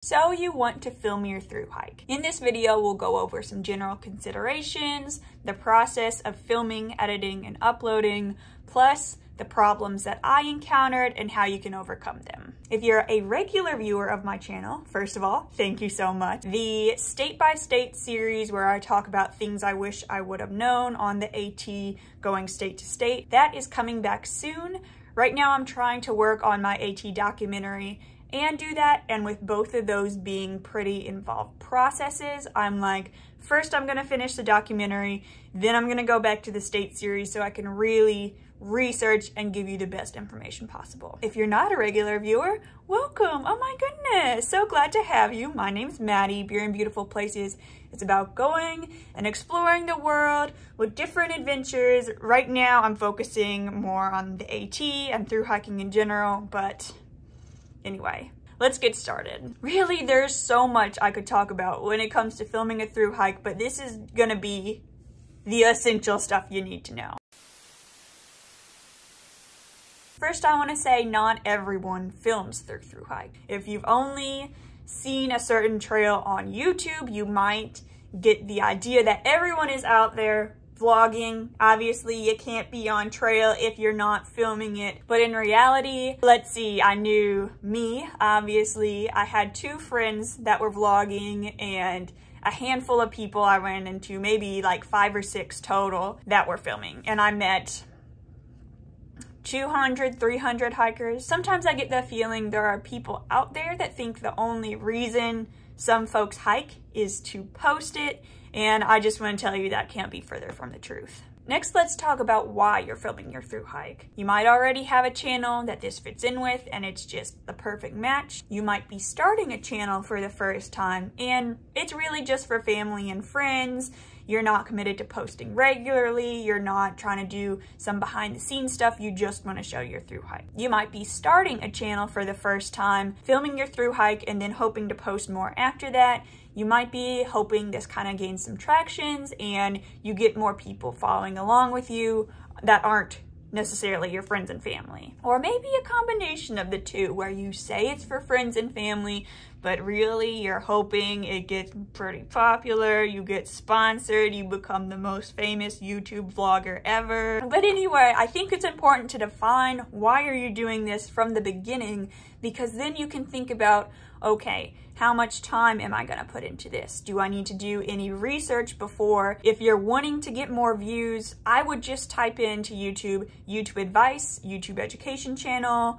So you want to film your thru hike. In this video, we'll go over some general considerations, the process of filming, editing, and uploading, plus the problems that I encountered and how you can overcome them. If you're a regular viewer of my channel, first of all, thank you so much. The state-by-state series where I talk about things I wish I would have known on the AT going state to state, that is coming back soon. Right now I'm trying to work on my AT documentary and do that, and with both of those being pretty involved processes, I'm like, first I'm gonna finish the documentary, then I'm gonna go back to the state series so I can really research and give you the best information possible. If you're not a regular viewer, welcome. Oh my goodness, so glad to have you. My name's Maddie. Beer and Beautiful Places. It's about going and exploring the world with different adventures. Right now I'm focusing more on the AT and thru hiking in general, but anyway, let's get started. Really, there's so much I could talk about when it comes to filming a thru hike, but this is gonna be the essential stuff you need to know. First, I want to say not everyone films their thru hike. If you've only seen a certain trail on YouTube, you might get the idea that everyone is out there vlogging. Obviously, you can't be on trail if you're not filming it. But in reality, let's see, I knew me, obviously. I had 2 friends that were vlogging and a handful of people I ran into, maybe like 5 or 6 total, that were filming. And I met 200, 300 hikers. Sometimes I get the feeling there are people out there that think the only reason some folks hike is to post it, and I just want to tell you that can't be further from the truth. Next, let's talk about why you're filming your thru hike. You might already have a channel that this fits in with and it's just the perfect match. You might be starting a channel for the first time and it's really just for family and friends. You're not committed to posting regularly. You're not trying to do some behind the scenes stuff. You just want to show your thru hike. You might be starting a channel for the first time, filming your thru hike and then hoping to post more after that. You might be hoping this kind of gains some tractions and you get more people following along with you that aren't necessarily your friends and family. Or maybe a combination of the two where you say it's for friends and family, but really you're hoping it gets pretty popular, you get sponsored, you become the most famous YouTube vlogger ever. But anyway, I think it's important to define why are you doing this from the beginning, because then you can think about, okay, how much time am I gonna put into this? Do I need to do any research before? If you're wanting to get more views, I would just type into YouTube advice, YouTube education channel,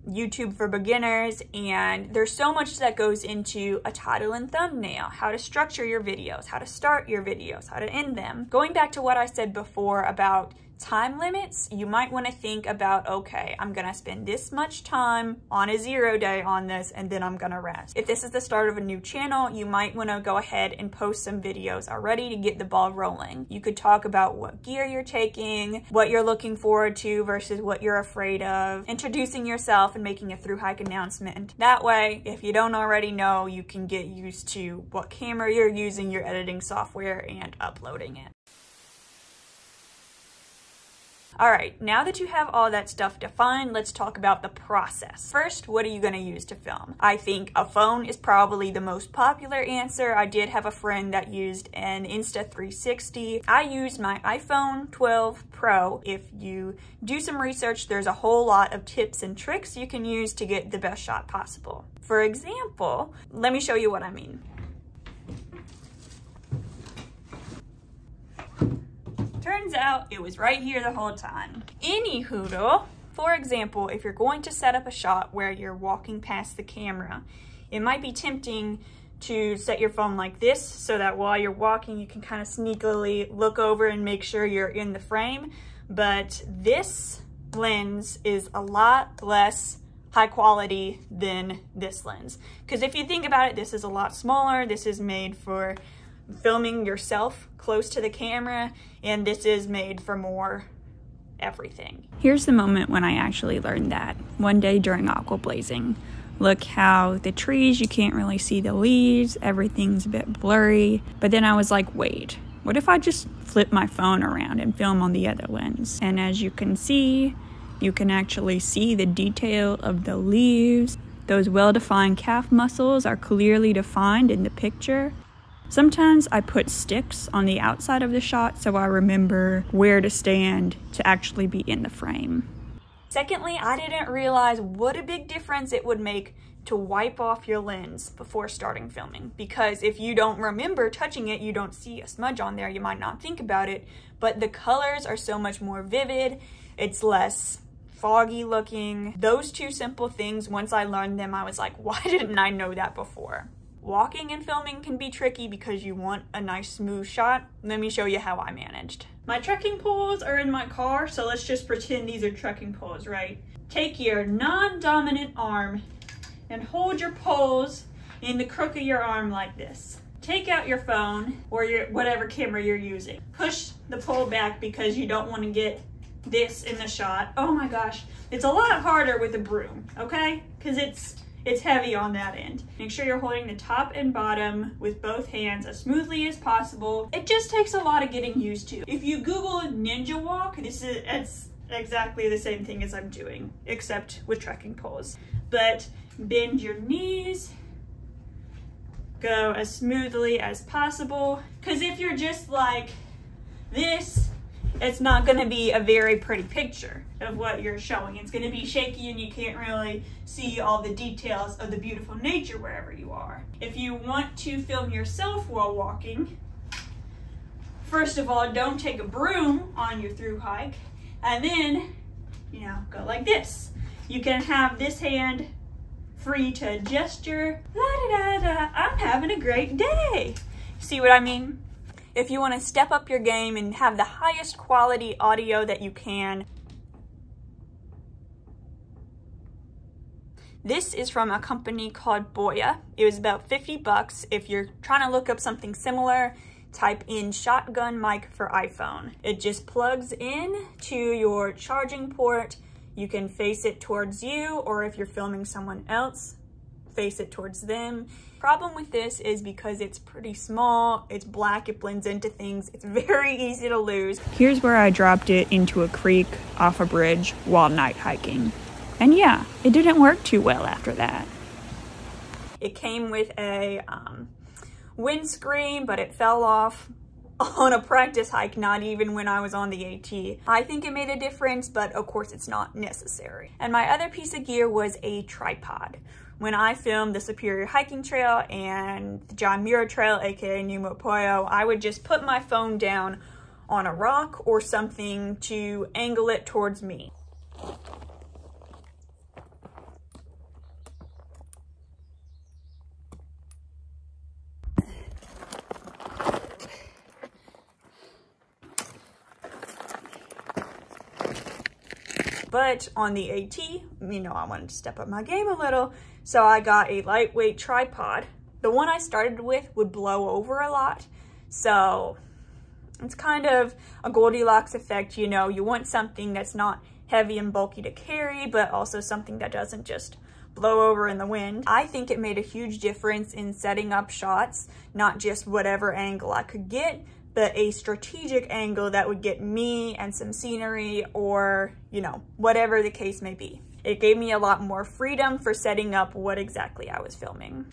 YouTube for beginners, and there's so much that goes into a title and thumbnail, how to structure your videos, how to start your videos, how to end them. Going back to what I said before about time limits, you might want to think about, okay, I'm gonna spend this much time on a 0 day on this and then I'm gonna rest. If this is the start of a new channel, you might want to go ahead and post some videos already to get the ball rolling. You could talk about what gear you're taking, what you're looking forward to versus what you're afraid of, introducing yourself and making a thru hike announcement. That way, if you don't already know, you can get used to what camera you're using, your editing software, and uploading it. All right, now that you have all that stuff defined, let's talk about the process. First, what are you gonna use to film? I think a phone is probably the most popular answer. I did have a friend that used an Insta360. I use my iPhone 12 Pro. If you do some research, there's a whole lot of tips and tricks you can use to get the best shot possible. For example, let me show you what I mean. Turns out it was right here the whole time. Anywho, for example, if you're going to set up a shot where you're walking past the camera, it might be tempting to set your phone like this so that while you're walking, you can kind of sneakily look over and make sure you're in the frame. But this lens is a lot less high quality than this lens. Because if you think about it, this is a lot smaller. This is made for filming yourself close to the camera, and this is made for more everything. Here's the moment when I actually learned that. One day during aqua blazing. Look how the trees, you can't really see the leaves, everything's a bit blurry. But then I was like, wait, what if I just flip my phone around and film on the other lens? And as you can see, you can actually see the detail of the leaves. Those well-defined calf muscles are clearly defined in the picture. Sometimes I put sticks on the outside of the shot so I remember where to stand to actually be in the frame. Secondly, I didn't realize what a big difference it would make to wipe off your lens before starting filming, because if you don't remember touching it, you don't see a smudge on there, you might not think about it, but the colors are so much more vivid, it's less foggy looking. Those two simple things, once I learned them, I was like, why didn't I know that before? Walking and filming can be tricky because you want a nice smooth shot. Let me show you how I managed. My trekking poles are in my car, so let's just pretend these are trekking poles, right? Take your non-dominant arm and hold your poles in the crook of your arm like this. Take out your phone or your whatever camera you're using. Push the pole back because you don't want to get this in the shot. Oh my gosh, it's a lot harder with a broom, okay? Because it's heavy on that end. Make sure you're holding the top and bottom with both hands as smoothly as possible. It just takes a lot of getting used to. If you Google ninja walk, it's exactly the same thing as I'm doing, except with trekking poles. But bend your knees, go as smoothly as possible. Because if you're just like this, it's not going to be a very pretty picture of what you're showing. It's going to be shaky and you can't really see all the details of the beautiful nature wherever you are. If you want to film yourself while walking, first of all, don't take a broom on your through hike, and then, go like this. You can have this hand free to gesture, la-da-da-da, I'm having a great day. See what I mean? If you want to step up your game and have the highest quality audio that you can, this is from a company called Boya. It was about 50 bucks. If you're trying to look up something similar, type in shotgun mic for iPhone. It just plugs in to your charging port. You can face it towards you, or if you're filming someone else, face it towards them. Problem with this is because it's pretty small, it's black, it blends into things, it's very easy to lose. Here's where I dropped it into a creek off a bridge while night hiking. And yeah, it didn't work too well after that. It came with a windscreen, but it fell off on a practice hike, not even when I was on the AT. I think it made a difference, but of course it's not necessary. And my other piece of gear was a tripod. When I filmed the Superior Hiking Trail and the John Muir Trail, aka Numapoyo, I would just put my phone down on a rock or something to angle it towards me. But on the AT, I wanted to step up my game a little, so I got a lightweight tripod. The one I started with would blow over a lot, so it's kind of a Goldilocks effect, you want something that's not heavy and bulky to carry, but also something that doesn't just blow over in the wind. I think it made a huge difference in setting up shots, not just whatever angle I could get, but a strategic angle that would get me and some scenery or, whatever the case may be. It gave me a lot more freedom for setting up what exactly I was filming.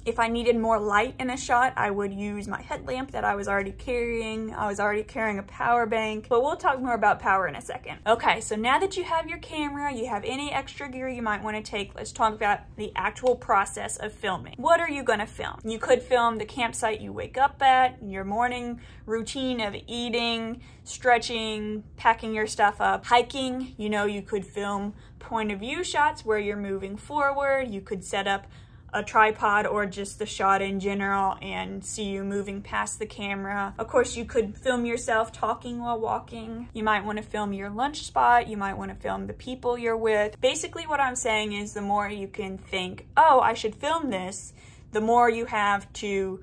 If I needed more light in a shot, I would use my headlamp that I was already carrying. I was already carrying a power bank, but we'll talk more about power in a second. Okay, so now that you have your camera, you have any extra gear you might want to take, let's talk about the actual process of filming. What are you gonna film? You could film the campsite you wake up at, your morning routine of eating, stretching, packing your stuff up. Hiking, you could film point of view shots where you're moving forward. You could set up a tripod or just the shot in general and see you moving past the camera. Of course, you could film yourself talking while walking. You might want to film your lunch spot. You might want to film the people you're with. Basically, what I'm saying is the more you can think, oh, I should film this, the more you have to,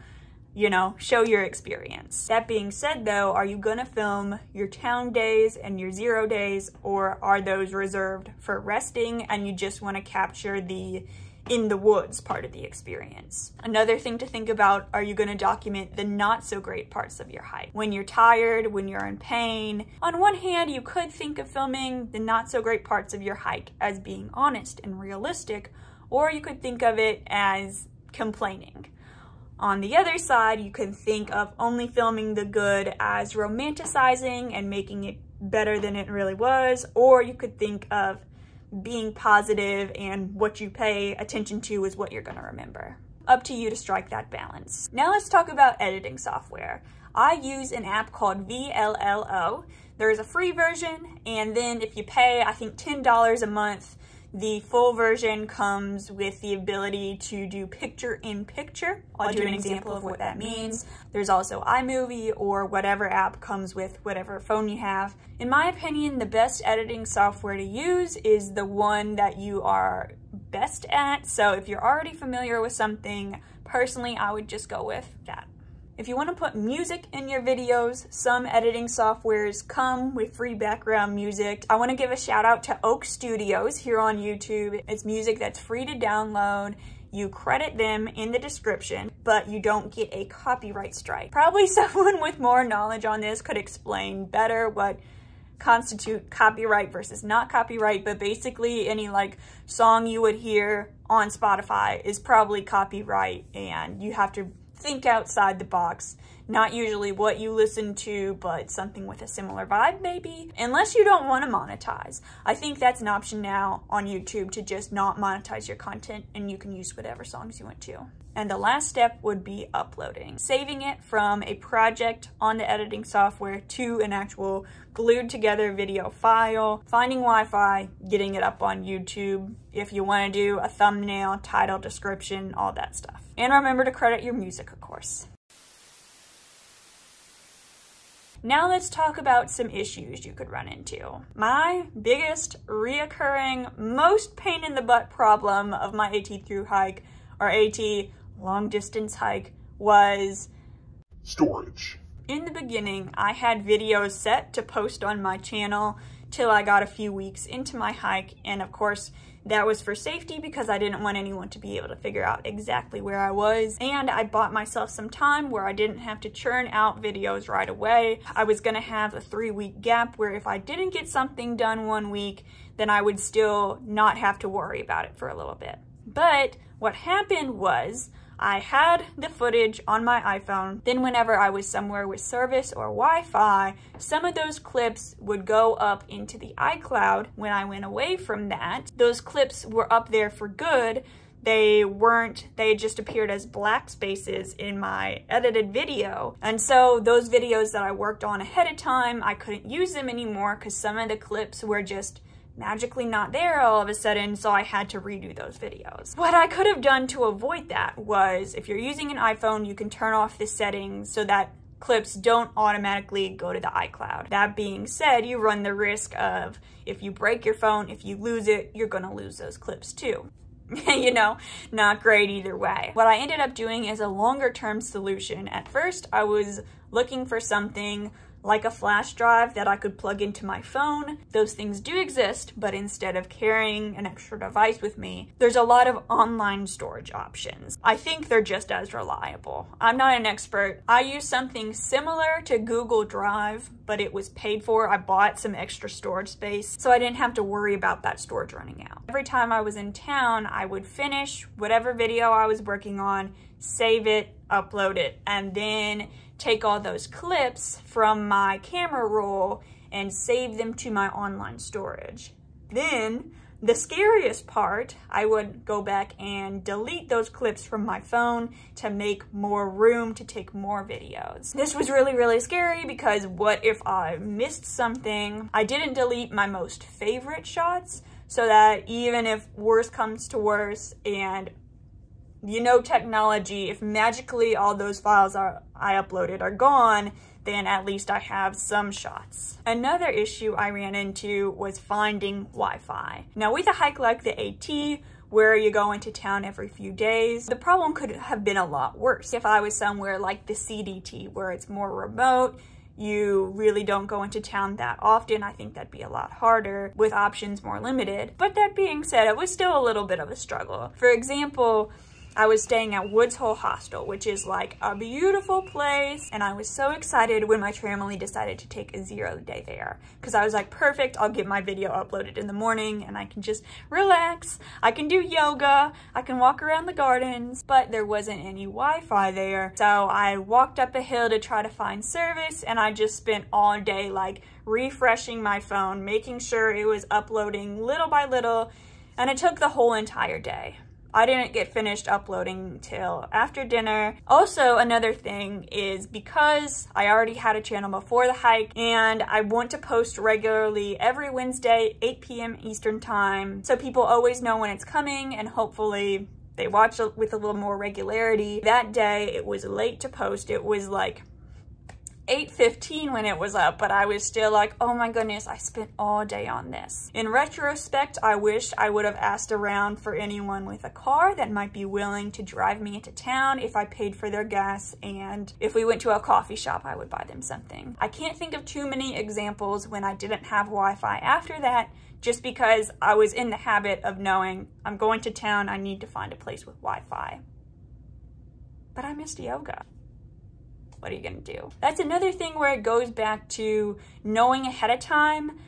show your experience. That being said though, are you gonna film your town days and your 0 days, or are those reserved for resting and you just want to capture the in the woods part of the experience. Another thing to think about, are you going to document the not so great parts of your hike? When you're tired, when you're in pain. On one hand, you could think of filming the not so great parts of your hike as being honest and realistic, or you could think of it as complaining. On the other side, you could think of only filming the good as romanticizing and making it better than it really was, or you could think of being positive and what you pay attention to is what you're going to remember. Up to you to strike that balance. Now let's talk about editing software. I use an app called VLLO. There's a free version, and then if you pay, I think $10 a month, the full version comes with the ability to do picture-in-picture. I'll do an example of what that means. There's also iMovie or whatever app comes with whatever phone you have. In my opinion, the best editing software to use is the one that you are best at. So if you're already familiar with something, personally, I would just go with that. If you want to put music in your videos, some editing softwares come with free background music. I want to give a shout out to Oak Studios here on YouTube. It's music that's free to download. You credit them in the description, but you don't get a copyright strike. Probably someone with more knowledge on this could explain better what constitute copyright versus not copyright, but basically any like song you would hear on Spotify is probably copyright, and you have to think outside the box. Not usually what you listen to, but something with a similar vibe maybe, unless you don't want to monetize. I think that's an option now on YouTube to just not monetize your content, and you can use whatever songs you want to. And the last step would be uploading. Saving it from a project on the editing software to an actual glued together video file, finding Wi-Fi, getting it up on YouTube if you want to do a thumbnail, title, description, all that stuff. And remember to credit your music, of course. Now let's talk about some issues you could run into. My biggest reoccurring, most pain in the butt problem of my AT thru hike, or AT long distance hike, was storage. In the beginning, I had videos set to post on my channel till I got a few weeks into my hike, and of course that was for safety because I didn't want anyone to be able to figure out exactly where I was, and I bought myself some time where I didn't have to churn out videos right away. I was gonna have a 3-week gap where if I didn't get something done 1 week, then I would still not have to worry about it for a little bit. But what happened was I had the footage on my iPhone. Then whenever I was somewhere with service or Wi-Fi, some of those clips would go up into the iCloud. When I went away from that, those clips were up there for good. They just appeared as black spaces in my edited video. And so those videos that I worked on ahead of time, I couldn't use them anymore because some of the clips were just magically not there all of a sudden, so I had to redo those videos. What I could have done to avoid that was, if you're using an iPhone, you can turn off the settings so that clips don't automatically go to the iCloud. That being said, you run the risk of, if you break your phone, if you lose it, you're gonna lose those clips too. You know, not great either way. What I ended up doing is a longer term solution. At first, I was looking for something like a flash drive that I could plug into my phone. Those things do exist, but instead of carrying an extra device with me, there's a lot of online storage options. I think they're just as reliable. I'm not an expert. I use something similar to Google Drive, but it was paid for. I bought some extra storage space, so I didn't have to worry about that storage running out. Every time I was in town, I would finish whatever video I was working on, save it, upload it, and then take all those clips from my camera roll and save them to my online storage. Then, the scariest part, I would go back and delete those clips from my phone to make more room to take more videos. This was really, really scary because what if I missed something? I didn't delete my most favorite shots so that even if worse comes to worse, and you know technology, if magically all those files I uploaded are gone, then at least I have some shots. Another issue I ran into was finding Wi-Fi. Now with a hike like the AT, where you go into town every few days, the problem could have been a lot worse. If I was somewhere like the CDT, where it's more remote, you really don't go into town that often, I think that'd be a lot harder with options more limited. But that being said, it was still a little bit of a struggle. For example, I was staying at Woods Hole Hostel, which is like a beautiful place, and I was so excited when my family decided to take a 0-day there, because I was like, perfect, I'll get my video uploaded in the morning and I can just relax, I can do yoga, I can walk around the gardens. But there wasn't any Wi-Fi there, so I walked up a hill to try to find service, and I just spent all day like refreshing my phone, making sure it was uploading little by little, and it took the whole entire day. I didn't get finished uploading till after dinner. Also, another thing is because I already had a channel before the hike and I want to post regularly every Wednesday, 8 p.m. Eastern time, so people always know when it's coming and hopefully they watch with a little more regularity. That day, it was late to post. It was like 8:15 when it was up, but I was still like, oh my goodness, I spent all day on this. In retrospect, I wish I would have asked around for anyone with a car that might be willing to drive me into town if I paid for their gas, and if we went to a coffee shop, I would buy them something. I can't think of too many examples when I didn't have Wi-Fi after that, just because I was in the habit of knowing I'm going to town, I need to find a place with Wi-Fi. But I missed yoga. What are you gonna do? That's another thing where it goes back to knowing ahead of time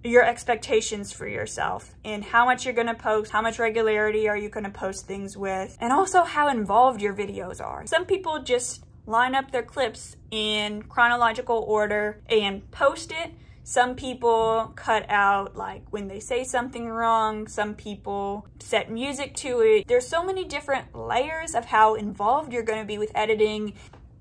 your expectations for yourself and how much you're gonna post, how much regularity are you gonna post things with, and also how involved your videos are. Some people just line up their clips in chronological order and post it. Some people cut out like when they say something wrong. Some people set music to it. There's so many different layers of how involved you're gonna be with editing.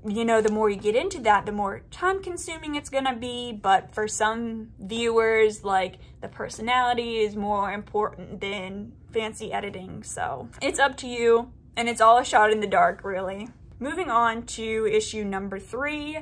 You know, the more you get into that, the more time consuming it's gonna be, but for some viewers, like, the personality is more important than fancy editing, so it's up to you, and it's all a shot in the dark, really. Moving on to issue number 3,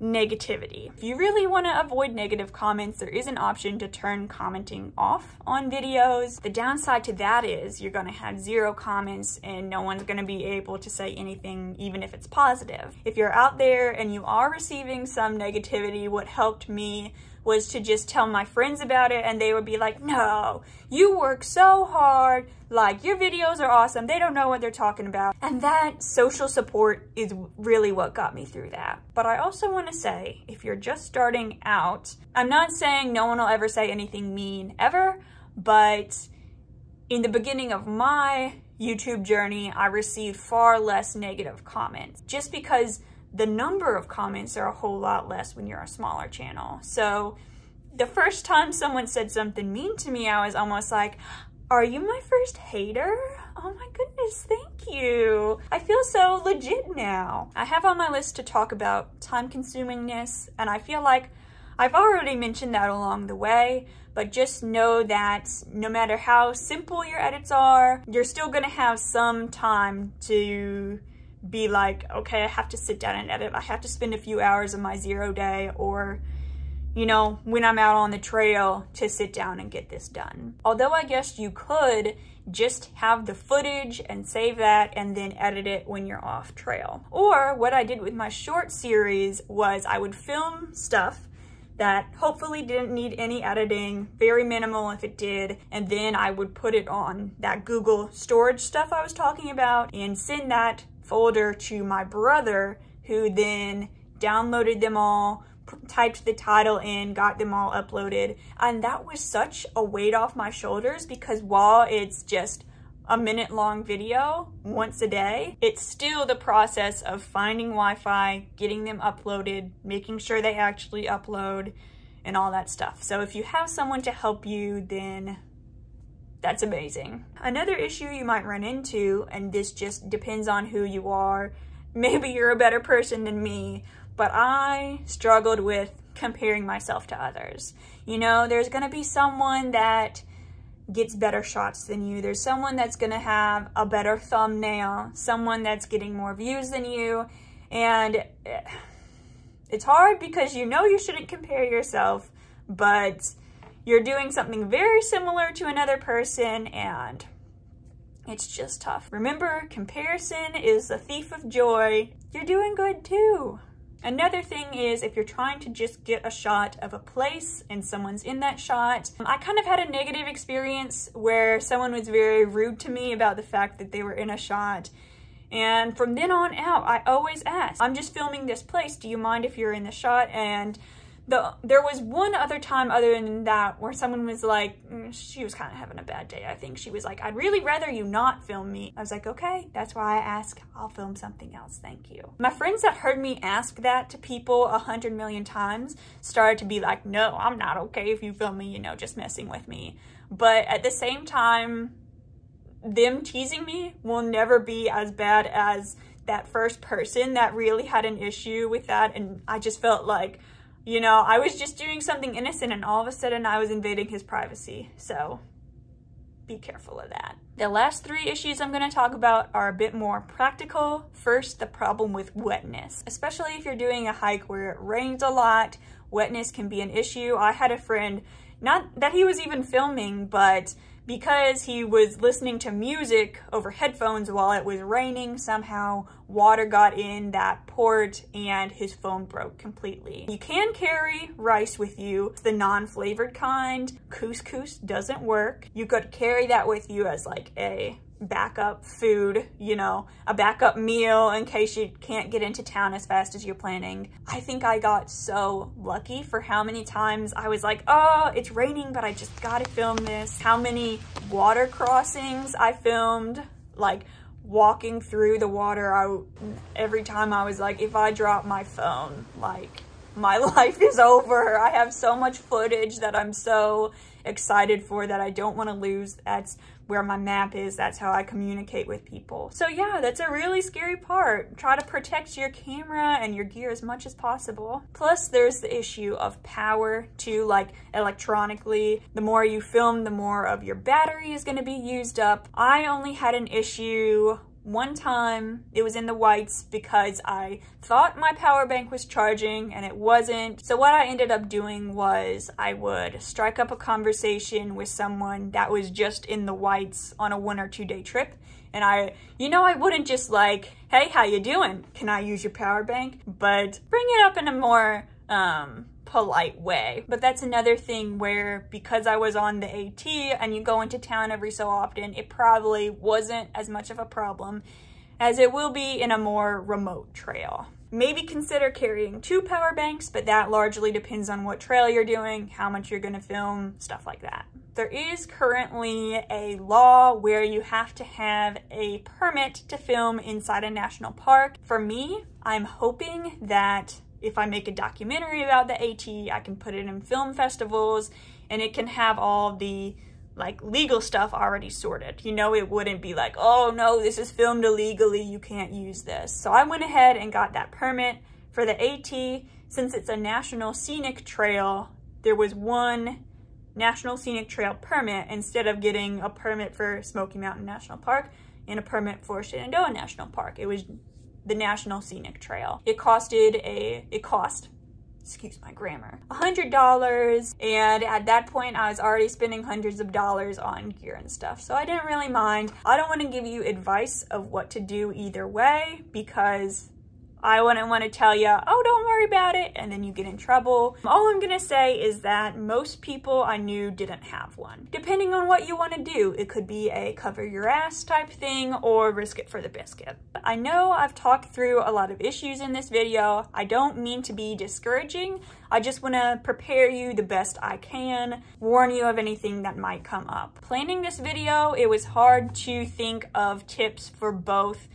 negativity. If you really want to avoid negative comments, there is an option to turn commenting off on videos. The downside to that is you're going to have 0 comments and no one's going to be able to say anything, even if it's positive. If you're out there and you are receiving some negativity, what helped me was to just tell my friends about it, and they would be like, no, you work so hard, like, your videos are awesome, they don't know what they're talking about. And that social support is really what got me through that. But I also want to say, if you're just starting out, I'm not saying no one will ever say anything mean ever, but in the beginning of my YouTube journey, I received far less negative comments, just because the number of comments are a whole lot less when you're a smaller channel. So the first time someone said something mean to me, I was almost like, are you my first hater? Oh my goodness, thank you. I feel so legit now. I have on my list to talk about time consumingness, and I feel like I've already mentioned that along the way, but just know that no matter how simple your edits are, you're still gonna have some time to be like, okay, I have to sit down and edit. I have to spend a few hours of my 0 day, or, you know, when I'm out on the trail, to sit down and get this done. Although I guess you could just have the footage and save that and then edit it when you're off trail. Or what I did with my short series was I would film stuff that hopefully didn't need any editing, very minimal if it did, and then I would put it on that Google storage stuff I was talking about and send that folder to my brother, who then downloaded them all, typed the title in, got them all uploaded. And that was such a weight off my shoulders, because while it's just a minute-long video once a day, it's still the process of finding Wi-Fi, getting them uploaded, making sure they actually upload, and all that stuff. So if you have someone to help you, then that's amazing. Another issue you might run into, and this just depends on who you are, maybe you're a better person than me, but I struggled with comparing myself to others. You know, there's gonna be someone that gets better shots than you. There's someone that's gonna have a better thumbnail, someone that's getting more views than you, and it's hard because you know you shouldn't compare yourself, but you're doing something very similar to another person, and it's just tough. Remember, comparison is a thief of joy. You're doing good too. Another thing is if you're trying to just get a shot of a place and someone's in that shot. I kind of had a negative experience where someone was very rude to me about the fact that they were in a shot. And from then on out, I always ask, I'm just filming this place. Do you mind if you're in the shot? And there was one other time other than that where someone was like, she was kind of having a bad day, I think. She was like, I'd really rather you not film me. I was like, okay, that's why I ask. I'll film something else, thank you. My friends that heard me ask that to people 100 million times started to be like, no, I'm not okay if you film me, you know, just messing with me. But at the same time, them teasing me will never be as bad as that first person that really had an issue with that. And I just felt like, you know, I was just doing something innocent and all of a sudden I was invading his privacy. So be careful of that. The last 3 issues I'm going to talk about are a bit more practical. First, the problem with wetness, especially if you're doing a hike where it rains a lot. Wetness can be an issue. I had a friend, not that he was even filming, but because he was listening to music over headphones while it was raining, somehow water got in that port and his phone broke completely. You can carry rice with you. It's the non-flavored kind. Couscous doesn't work. You could carry that with you as like a backup food, you know, a backup meal in case you can't get into town as fast as you're planning. I think I got so lucky for how many times I was like, oh, it's raining, but I just gotta film this. How many water crossings I filmed, like walking through the water. Every time I was like, if I drop my phone, like my life is over. I have so much footage that I'm so excited for that I don't want to lose. That's where my map is. That's how I communicate with people. So yeah, that's a really scary part. Try to protect your camera and your gear as much as possible. Plus there's the issue of power too, like electronically. The more you film, the more of your battery is going to be used up. I only had an issue one time. It was in the whites because I thought my power bank was charging and it wasn't. So what I ended up doing was I would strike up a conversation with someone that was just in the whites on a 1 or 2 day trip. And I wouldn't just like, hey, how you doing? Can I use your power bank? But bring it up in a more polite way. But that's another thing where, because I was on the AT and you go into town every so often, it probably wasn't as much of a problem as it will be in a more remote trail. Maybe consider carrying 2 power banks, but that largely depends on what trail you're doing, how much you're gonna film, stuff like that. There is currently a law where you have to have a permit to film inside a national park. For me, I'm hoping that if I make a documentary about the AT, I can put it in film festivals and it can have all the like legal stuff already sorted. You know, it wouldn't be like, oh no, this is filmed illegally, you can't use this. So I went ahead and got that permit for the AT. Since it's a national scenic trail, there was one national scenic trail permit instead of getting a permit for Smoky Mountain National Park and a permit for Shenandoah National Park. It was the National Scenic Trail. It cost, excuse my grammar, $100, and at that point I was already spending hundreds of dollars on gear and stuff, so I didn't really mind. I don't want to give you advice of what to do either way, because I wouldn't want to tell you, oh, don't worry about it, and then you get in trouble. All I'm gonna say is that most people I knew didn't have one. Depending on what you want to do, it could be a cover your ass type thing or risk it for the biscuit. I know I've talked through a lot of issues in this video. I don't mean to be discouraging. I just want to prepare you the best I can, warn you of anything that might come up. Planning this video, it was hard to think of tips for both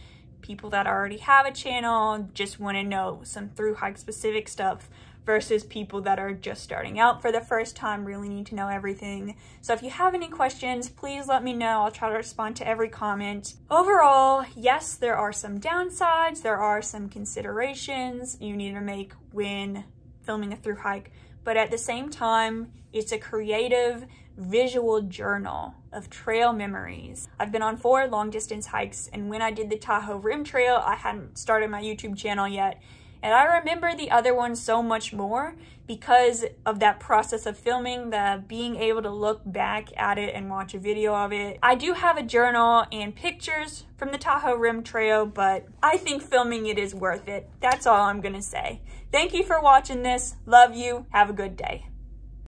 people that already have a channel, just want to know some through hike specific stuff, versus people that are just starting out for the first time, really need to know everything. So if you have any questions, please let me know. I'll try to respond to every comment. Overall, yes, there are some downsides, there are some considerations you need to make when filming a through hike, but at the same time, it's a creative visual journal of trail memories. I've been on 4 long distance hikes, and when I did the Tahoe Rim Trail, I hadn't started my YouTube channel yet, And I remember the other one so much more because of that process of filming, the being able to look back at it and watch a video of it. I do have a journal and pictures from the Tahoe Rim Trail, but I think filming it is worth it. That's all I'm gonna say. Thank you for watching this. Love you. Have a good day.